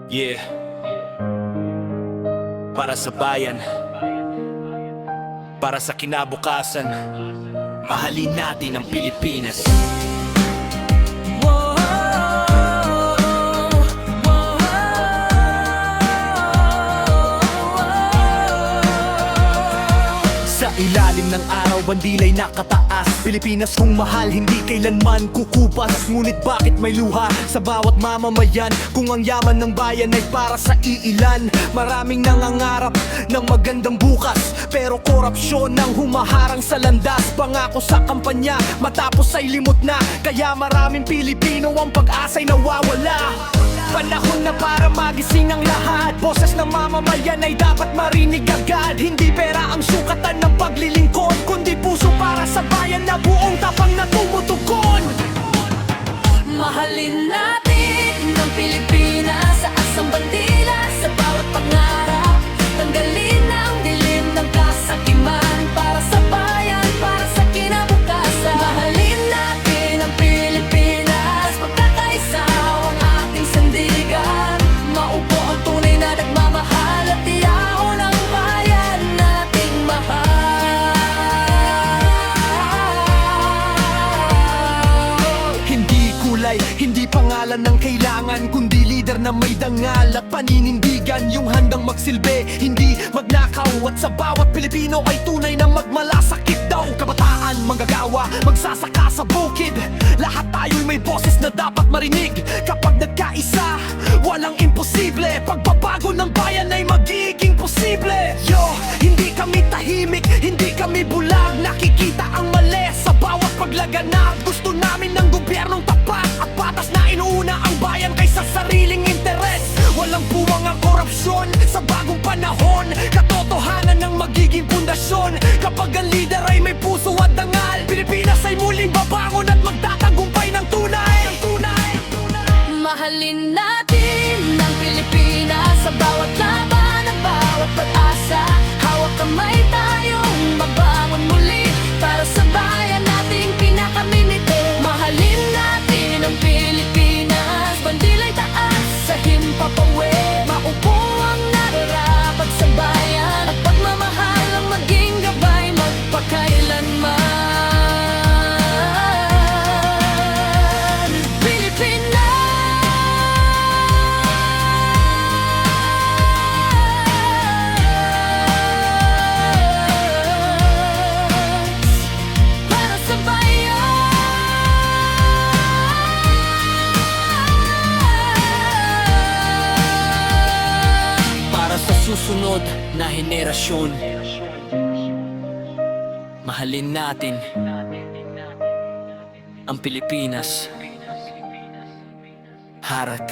Yeah, para sa bayan, para sa kinabukasan, mahalin natin ang Pilipinas. Sa ilalim ng araw, bandilay nakataas. Pilipinas kung mahal, hindi kailanman kukupas. Ngunit bakit may luha sa bawat mamamayan? Kung ang yaman ng bayan ay para sa iilan. Maraming nangangarap ng magandang bukas, pero korupsyon ang humaharang sa landas. Pangako sa kampanya, matapos ay limot na. Kaya maraming Pilipino ang pag-asa'y nawawala. Panahon na para magising ang lahat. Boses ng mamamayan ay dapat marinig agad. Hindi pera ang sukatan ng paglilingkod, kundi puso para sa bayan na buong tapang na tumutugon. Mahalin natin ang Pilipinas sa asang bandila, sa bawat pangarap. Tanggalin ang dilim ng kasakiman para sa bayan, para sa kinabukasan. Mahalin natin ang Pilipinas, pagkakaisa ang ating sandigan. Maupo ang tunay na nagmamahal at tiyahon ang bayan nating mahal. Hindi kulay, hindi pangalan ng kailangan, kundi leader na may dangal at paninindigan. Yung handang magsilbi, hindi magnakaw. At sa bawat Pilipino ay tunay na magmalasakit daw. Kabataan, manggagawa, magsasaka sa bukid. Lahat tayo'y may boses na dapat marinig. Kapag nagkaisa, walang imposible. Pagbabago ng bayan ay magiging posible. Yo, hindi kami tahimik, hindi kami bulag. Nakikita ang mali sa bawat paglaganap. Gusto namin ng gobyernong tapat at patas na inuuna ang bayan kaysa sariling interes. Walang puwang ang korupsyon sa bagong panahon. Katotohanan ang magiging pundasyon. Kapag ang leader ay may puso at dangal, Pilipinas ay muling babangon at magtatagumpay ng tunay. Mahalin natin ang Pilipinas sa bawat laban at bawat pag-asa. Hawak kamay tayong mabangon muli para sa bayan nating pinakaminite. Mahalin natin ang Pilipinas, bandilay taas sa himpapawi. Maupo ang nararapat sa bayan at pagmamahal ang maging gabay magpakailanman. Susunod na henerasyon, mahalin natin ang Pilipinas. Harat.